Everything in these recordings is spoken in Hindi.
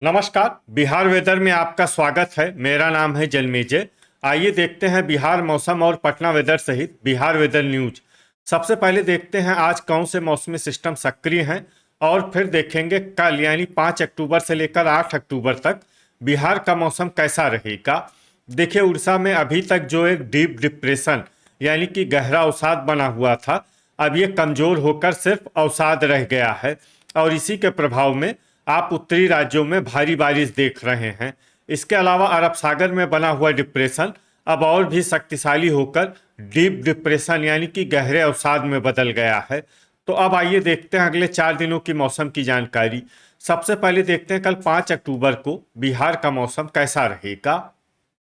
नमस्कार। बिहार वेदर में आपका स्वागत है। मेरा नाम है जन्मेजय। आइए देखते हैं बिहार मौसम और पटना वेदर सहित बिहार वेदर न्यूज। सबसे पहले देखते हैं आज कौन से मौसमी सिस्टम सक्रिय हैं और फिर देखेंगे कल यानी 5 अक्टूबर से लेकर 8 अक्टूबर तक बिहार का मौसम कैसा रहेगा। देखिए, उड़ीसा में अभी तक जो एक डीप डिप्रेशन यानी कि गहरा अवसाद बना हुआ था, अब ये कमजोर होकर सिर्फ अवसाद रह गया है और इसी के प्रभाव में आप उत्तरी राज्यों में भारी बारिश देख रहे हैं। इसके अलावा अरब सागर में बना हुआ डिप्रेशन अब और भी शक्तिशाली होकर डीप डिप्रेशन यानी कि गहरे अवसाद में बदल गया है। तो अब आइए देखते हैं अगले 4 दिनों की मौसम की जानकारी। सबसे पहले देखते हैं कल 5 अक्टूबर को बिहार का मौसम कैसा रहेगा।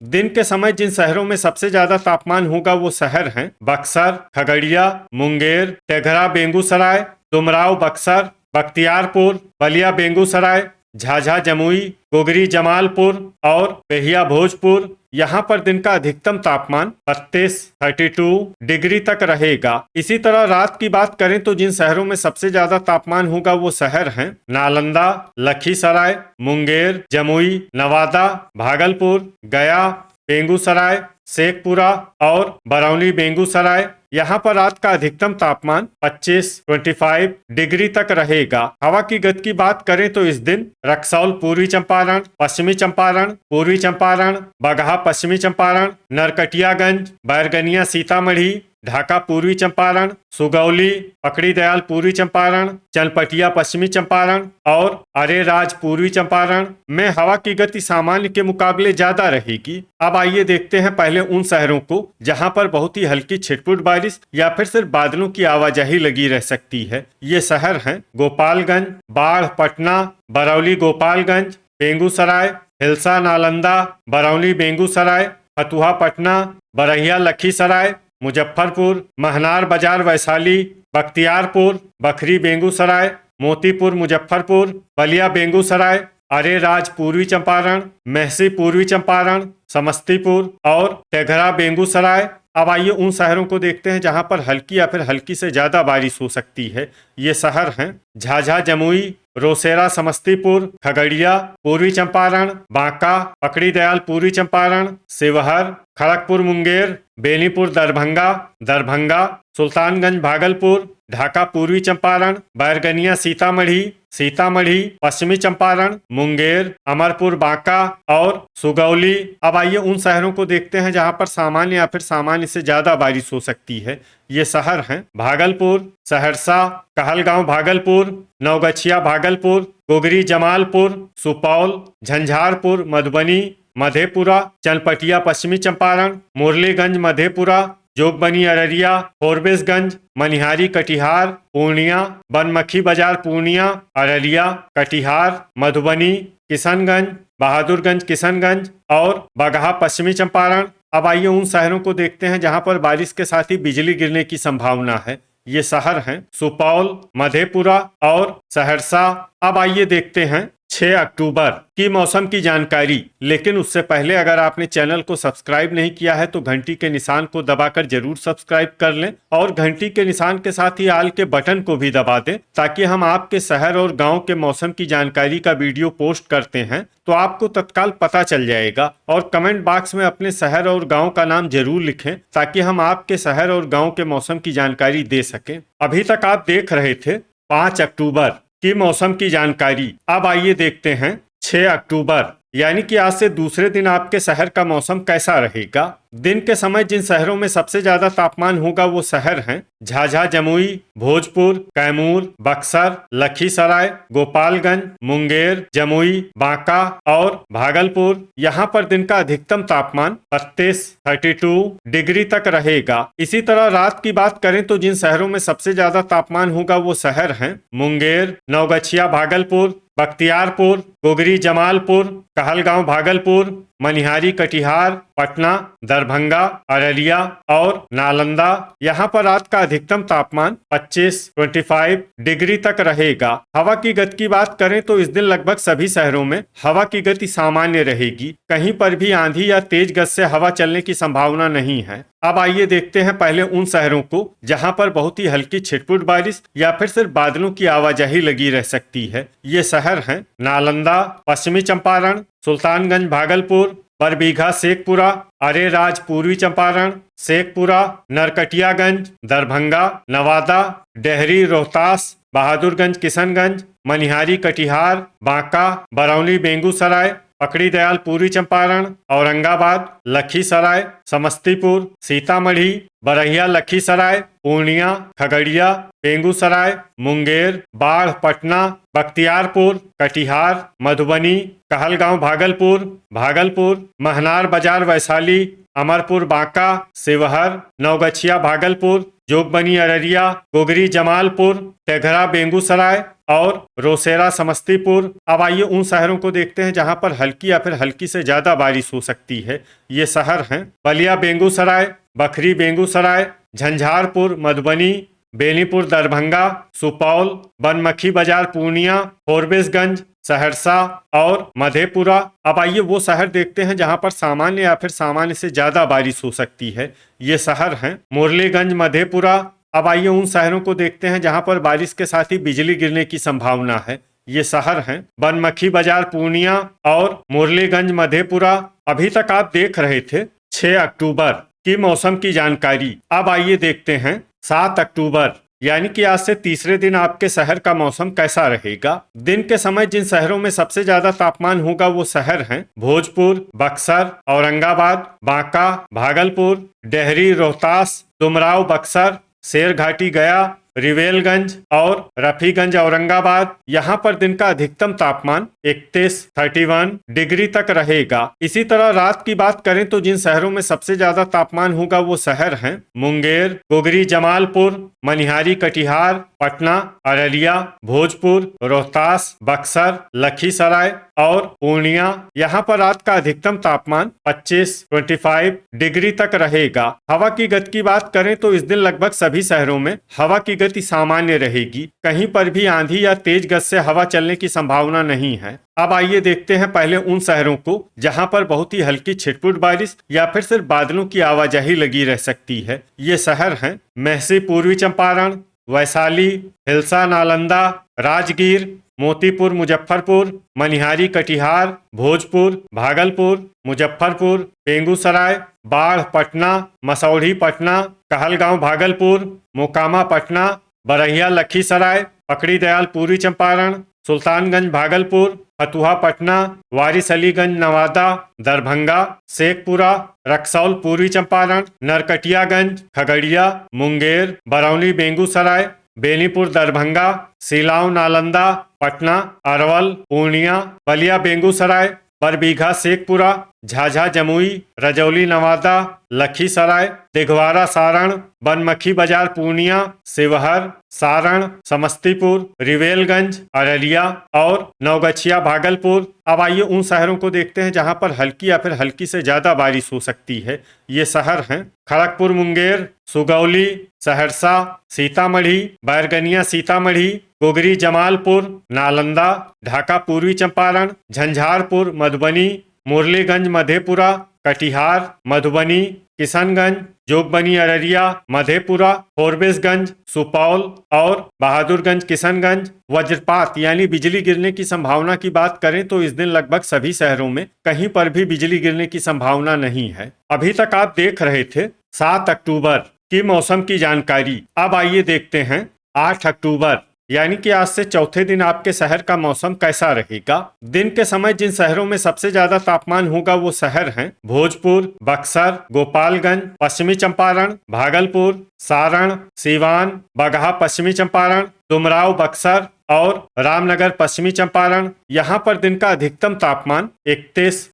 दिन के समय जिन शहरों में सबसे ज्यादा तापमान होगा वो शहर हैं बक्सर, खगड़िया, मुंगेर, टेघरा, बेगूसराय, डुमराव, बक्सर, बख्तियारपुर, बलिया, बेगूसराय, झाझा, जमुई, गोगरी, जमालपुर और बेहिया, भोजपुर। यहाँ पर दिन का अधिकतम तापमान 32 डिग्री तक रहेगा। इसी तरह रात की बात करें तो जिन शहरों में सबसे ज्यादा तापमान होगा वो शहर हैं नालंदा, लखीसराय, मुंगेर, जमुई, नवादा, भागलपुर, गया, बेगूसराय, शेखपुरा और बरौनी, बेगूसराय। यहाँ पर रात का अधिकतम तापमान 25 डिग्री तक रहेगा। हवा की गति की बात करें तो इस दिन रक्सौल पूर्वी चंपारण, पश्चिमी चंपारण, पूर्वी चंपारण, बगहा पश्चिमी चंपारण, नरकटियागंज, बैरगनिया सीतामढ़ी, ढाका पूर्वी चंपारण, सुगौली, पकड़ी दयाल पूर्वी चंपारण, चनपटिया पश्चिमी चंपारण और अरेराज पूर्वी चंपारण में हवा की गति सामान्य के मुकाबले ज्यादा रहेगी। अब आइए देखते हैं पहले उन शहरों को जहां पर बहुत ही हल्की छिटपुट बारिश या फिर सिर्फ बादलों की आवाजाही लगी रह सकती है। ये शहर हैं गोपालगंज, बाढ़ पटना, बरौली गोपालगंज, बेगूसराय, हिलसा नालंदा, बरौनी बेगूसराय, फतुहा पटना, बरहिया लखीसराय, मुजफ्फरपुर, महनार बाजार वैशाली, बख्तियारपुर, बखरी बेगूसराय, मोतीपुर मुजफ्फरपुर, बलिया बेगूसराय, अरेराज पूर्वी चंपारण, मेहसी पूर्वी चंपारण, समस्तीपुर और टेघरा बेगूसराय। अब आइए उन शहरों को देखते हैं जहां पर हल्की या फिर हल्की से ज्यादा बारिश हो सकती है। ये शहर हैं झाझा, जमुई, रोसेरा समस्तीपुर, खगड़िया पूर्वी चंपारण, बांका, पकड़ी दयाल पूर्वी चंपारण, शिवहर, खड़गपुर मुंगेर, बेनीपुर दरभंगा, दरभंगा, सुल्तानगंज भागलपुर, ढाका पूर्वी चंपारण, बैरगनिया सीतामढ़ी, सीतामढ़ी, पश्चिमी चंपारण, मुंगेर, अमरपुर बांका और सुगौली। अब आइए उन शहरों को देखते हैं जहां पर सामान्य या फिर सामान्य से ज्यादा बारिश हो सकती है। ये शहर हैं भागलपुर, सहरसा, कहलगांव भागलपुर, नवगछिया भागलपुर, गोगरी जमालपुर, सुपौल, झंझारपुर, मधुबनी, मधेपुरा, चनपटिया पश्चिमी चंपारण, मुरलीगंज मधेपुरा, जोगबनी अररिया, फोरबिसगंज, मनिहारी कटिहार, पूर्णिया, बनमखी बाजार पूर्णिया, अररिया, कटिहार, मधुबनी, किशनगंज, बहादुरगंज किशनगंज और बगहा पश्चिमी चंपारण। अब आइए उन शहरों को देखते हैं जहां पर बारिश के साथ ही बिजली गिरने की संभावना है। ये शहर हैं सुपौल, मधेपुरा और सहरसा। अब आइए देखते हैं 6 अक्टूबर की मौसम की जानकारी। लेकिन उससे पहले अगर आपने चैनल को सब्सक्राइब नहीं किया है तो घंटी के निशान को दबाकर जरूर सब्सक्राइब कर लें और घंटी के निशान के साथ ही आल के बटन को भी दबा दें ताकि हम आपके शहर और गांव के मौसम की जानकारी का वीडियो पोस्ट करते हैं तो आपको तत्काल पता चल जाएगा। और कमेंट बॉक्स में अपने शहर और गाँव का नाम जरूर लिखें ताकि हम आपके शहर और गाँव के मौसम की जानकारी दे सकें। अभी तक आप देख रहे थे 5 अक्टूबर की मौसम की जानकारी। अब आइए देखते हैं 6 अक्टूबर यानी कि आज से दूसरे दिन आपके शहर का मौसम कैसा रहेगा। दिन के समय जिन शहरों में सबसे ज्यादा तापमान होगा वो शहर हैं झाझा, जमुई, भोजपुर, कैमूर, बक्सर, लखीसराय, गोपालगंज, मुंगेर, जमुई, बांका और भागलपुर। यहाँ पर दिन का अधिकतम तापमान 32 डिग्री तक रहेगा। इसी तरह रात की बात करें तो जिन शहरों में सबसे ज्यादा तापमान होगा वो शहर हैं मुंगेर, नवगछिया भागलपुर, बख्तियारपुर, गोगरी जमालपुर, कहलगांव भागलपुर, मनिहारी कटिहार, पटना, दरभंगा, अररिया और नालंदा। यहाँ पर रात का अधिकतम तापमान 25 डिग्री तक रहेगा। हवा की गति की बात करें तो इस दिन लगभग सभी शहरों में हवा की गति सामान्य रहेगी। कहीं पर भी आंधी या तेज गति से हवा चलने की संभावना नहीं है। अब आइए देखते हैं पहले उन शहरों को जहां पर बहुत ही हल्की छिटपुट बारिश या फिर सिर्फ बादलों की आवाजाही लगी रह सकती है। ये शहर हैं नालंदा, पश्चिमी चंपारण, सुल्तानगंज भागलपुर, बरबीघा शेखपुरा, अरेराज पूर्वी चंपारण, शेखपुरा, नरकटियागंज, दरभंगा, नवादा, डेहरी रोहतास, बहादुरगंज किशनगंज, मनिहारी कटिहार, बांका, बरौनी बेगूसराय, पकड़ी दयाल पूर्वी चंपारण, औरंगाबाद, लखीसराय, समस्तीपुर, सीतामढ़ी, बरहिया लखीसराय, पूर्णिया, खगड़िया, बेगूसराय, मुंगेर, बाढ़ पटना, बख्तियारपुर, कटिहार, मधुबनी, कहलगांव भागलपुर, भागलपुर, महनार बाजार वैशाली, अमरपुर बांका, शिवहर, नवगछिया भागलपुर, जोगबनी अररिया, गोगरी जमालपुर, तेघरा बेगूसराय और रोसेरा समस्तीपुर। अब आइए उन शहरों को देखते हैं जहां पर हल्की या फिर हल्की से ज्यादा बारिश हो सकती है। ये शहर हैं बलिया बेगूसराय, बखरी बेगूसराय, झंझारपुर मधुबनी, बेनीपुर दरभंगा, सुपौल, बनमखी बाजार पूर्णिया, फोरबिसगंज सहरसा और मधेपुरा। अब आइए वो शहर देखते हैं जहां पर सामान्य या फिर सामान्य से ज्यादा बारिश हो सकती है। ये शहर हैं मुरलीगंज मधेपुरा। अब आइए उन शहरों को देखते हैं जहां पर बारिश के साथ ही बिजली गिरने की संभावना है। ये शहर हैं बनमखी बाजार पूर्णिया और मुरलीगंज मधेपुरा। अभी तक आप देख रहे थे 6 अक्टूबर की मौसम की जानकारी। अब आइए देखते हैं 7 अक्टूबर यानी कि आज से तीसरे दिन आपके शहर का मौसम कैसा रहेगा। दिन के समय जिन शहरों में सबसे ज्यादा तापमान होगा वो शहर हैं भोजपुर, बक्सर, औरंगाबाद, बांका, भागलपुर, डेहरी रोहतास, डुमराव बक्सर, शेरघाटी गया, रिवेलगंज और रफीगंज औरंगाबाद। यहाँ पर दिन का अधिकतम तापमान 31 डिग्री तक रहेगा। इसी तरह रात की बात करें तो जिन शहरों में सबसे ज्यादा तापमान होगा वो शहर हैं मुंगेर, गोगरी जमालपुर, मनिहारी कटिहार, पटना, अररिया, भोजपुर, रोहतास, बक्सर, लखीसराय और पूर्णिया। यहाँ पर रात का अधिकतम तापमान 25 डिग्री तक रहेगा। हवा की गति की बात करें तो इस दिन लगभग सभी शहरों में हवा की गति सामान्य रहेगी। कहीं पर भी आंधी या तेज गति से हवा चलने की संभावना नहीं है। अब आइए देखते हैं पहले उन शहरों को जहां पर बहुत ही हल्की छिटपुट बारिश या फिर सिर्फ बादलों की आवाजाही लगी रह सकती है। ये शहर हैं मेहसी पूर्वी चंपारण, वैशाली, हिलसा नालंदा, राजगीर, मोतीपुर मुजफ्फरपुर, मनिहारी कटिहार, भोजपुर, भागलपुर, मुजफ्फरपुर, बेगूसराय, बाढ़ पटना, मसौढ़ी पटना, कहलगांव भागलपुर, मोकामा पटना, बरहिया लखीसराय, पकड़ी दयाल पूर्वी चंपारण, सुल्तानगंज भागलपुर, फतुहा पटना, वारिस अलीगंज नवादा, दरभंगा, शेखपुरा, रक्सौल पूर्वी चंपारण, नरकटियागंज, खगड़िया, मुंगेर, बरौनी बेगूसराय, बेनीपुर दरभंगा, सिलाव नालंदा, पटना, अरवल, पूर्णिया, बलिया बेगूसराय, बरबीघा शेखपुरा, झाझा जमुई, रजौली नवादा, लखीसराय, दिघवारा सारण, बनमखी बाजार पूर्णिया, शिवहर, सारण, समस्तीपुर, रिवेलगंज, अररिया और नवगछिया भागलपुर। अब आइए उन शहरों को देखते हैं जहां पर हल्की या फिर हल्की से ज्यादा बारिश हो सकती है। ये शहर हैं खड़गपुर मुंगेर, सुगौली, सहरसा, सीतामढ़ी, बैरगनिया सीतामढ़ी, गोगरी जमालपुर, नालंदा, ढाका पूर्वी चंपारण, झंझारपुर मधुबनी, मुरलीगंज मधेपुरा, कटिहार मधुबनी, किशनगंज, जोगबनी अररिया मधेपुरा, फोरबिसगंज, सुपौल और बहादुरगंज किशनगंज। वज्रपात यानी बिजली गिरने की संभावना की बात करें तो इस दिन लगभग सभी शहरों में कहीं पर भी बिजली गिरने की संभावना नहीं है। अभी तक आप देख रहे थे 7 अक्टूबर की मौसम की जानकारी। अब आइए देखते हैं 8 अक्टूबर यानी कि आज से चौथे दिन आपके शहर का मौसम कैसा रहेगा। दिन के समय जिन शहरों में सबसे ज्यादा तापमान होगा वो शहर हैं भोजपुर, बक्सर, गोपालगंज, पश्चिमी चंपारण, भागलपुर, सारण, सीवान, बगहा पश्चिमी चंपारण, डुमराव बक्सर और रामनगर पश्चिमी चंपारण। यहाँ पर दिन का अधिकतम तापमान 31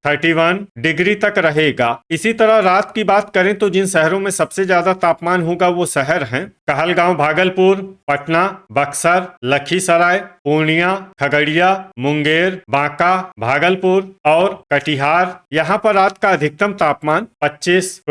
डिग्री तक रहेगा। इसी तरह रात की बात करें तो जिन शहरों में सबसे ज्यादा तापमान होगा वो शहर हैं कहलगांव भागलपुर, पटना, बक्सर, लखीसराय, पूर्णिया, खगड़िया, मुंगेर, बांका, भागलपुर और कटिहार। यहाँ पर रात का अधिकतम तापमान 25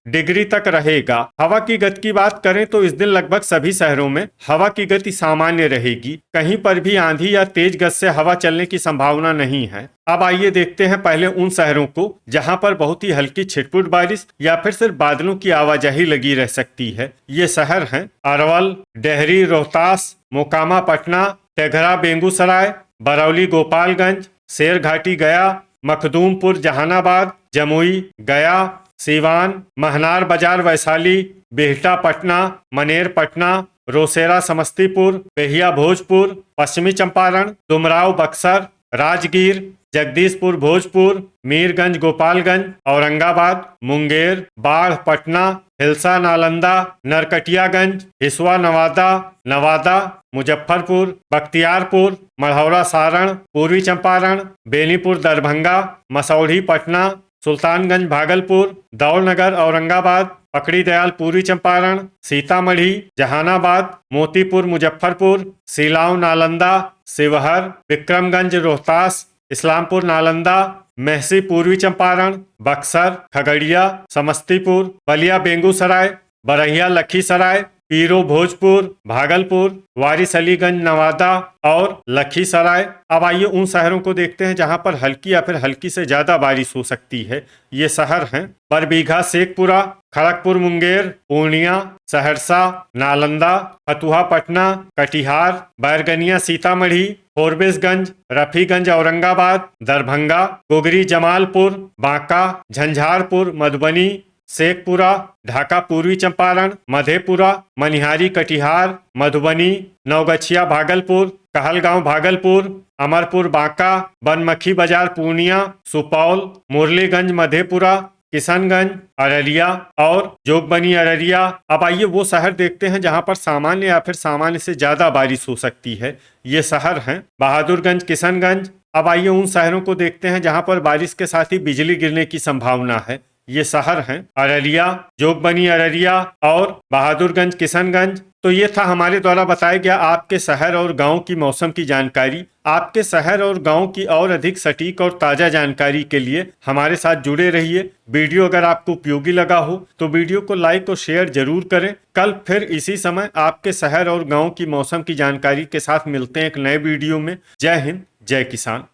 डिग्री तक रहेगा। हवा की गति की बात करें तो इस दिन लगभग सभी शहरों में हवा की गति सामान्य रहेगी। कहीं पर भी आंधी या तेज गति से हवा चलने की संभावना नहीं है। अब आइए देखते हैं पहले उन शहरों को जहां पर बहुत ही हल्की छिटपुट बारिश या फिर सिर्फ बादलों की आवाजाही लगी रह सकती है। ये शहर हैं अरवल, डेहरी, रोहतास, मोकामा पटना, तेघरा बेगूसराय, बरौली गोपालगंज, शेरघाटी गया, मखदूमपुर जहानाबाद, जमुई गया, सीवान, महनार बाजार वैशाली, बिहटा पटना, मनेर पटना, रोसेरा समस्तीपुर, पेहिया भोजपुर, पश्चिमी चंपारण, डुमराव बक्सर, राजगीर, जगदीशपुर भोजपुर, मीरगंज गोपालगंज, औरंगाबाद, मुंगेर, बाढ़ पटना, हिलसा नालंदा, नरकटियागंज, हिसुआ नवादा, मुजफ्फरपुर, बख्तियारपुर, मढ़ौरा सारण, पूर्वी चंपारण, बेनीपुर दरभंगा, मसौढ़ी पटना, सुल्तानगंज भागलपुर, दौलनगर औरंगाबाद, पकड़ी दयाल पूर्वी चंपारण, सीतामढ़ी, जहानाबाद, मोतीपुर मुजफ्फरपुर, सिलाव नालंदा, शिवहर, विक्रमगंज रोहतास, इस्लामपुर नालंदा, मेहसी पूर्वी चंपारण, बक्सर, खगड़िया, समस्तीपुर, बलिया बेगूसराय, बरहिया लखीसराय, पीरो भोजपुर, भागलपुर, वारिस अलीगंज नवादा और लखीसराय। अब आइए उन शहरों को देखते हैं जहां पर हल्की या फिर हल्की से ज्यादा बारिश हो सकती है। ये शहर हैं बरबीघा शेखपुरा, खड़गपुर मुंगेर, पूर्णिया, सहरसा, नालंदा, फतुहा पटना, कटिहार, बैरगनिया सीतामढ़ी, फोरबिसगंज, रफीगंज औरंगाबाद, दरभंगा, गोगरी जमालपुर, बांका, झंझारपुर, मधुबनी, शेखपुरा, ढाका पूर्वी चंपारण, मधेपुरा, मनिहारी कटिहार, मधुबनी, नवगछिया भागलपुर, कहलगांव भागलपुर, अमरपुर बांका, बनमखी बाजार पूर्णिया, सुपौल, मुरलीगंज मधेपुरा, किशनगंज अररिया और जोगबनी अररिया। अब आइए वो शहर देखते हैं जहां पर सामान्य या फिर सामान्य से ज्यादा बारिश हो सकती है। ये शहर हैं बहादुरगंज, किशनगंज। अब आइए उन शहरों को देखते हैं जहां पर बारिश के साथ ही बिजली गिरने की संभावना है। ये शहर हैं अररिया, जोगबनी अररिया और बहादुरगंज, किशनगंज। तो ये था हमारे द्वारा बताया गया आपके शहर और गांव की मौसम की जानकारी। आपके शहर और गांव की और अधिक सटीक और ताजा जानकारी के लिए हमारे साथ जुड़े रहिए। वीडियो अगर आपको उपयोगी लगा हो तो वीडियो को लाइक और शेयर जरूर करें। कल फिर इसी समय आपके शहर और गांव की मौसम की जानकारी के साथ मिलते हैं एक नए वीडियो में। जय हिंद, जय किसान।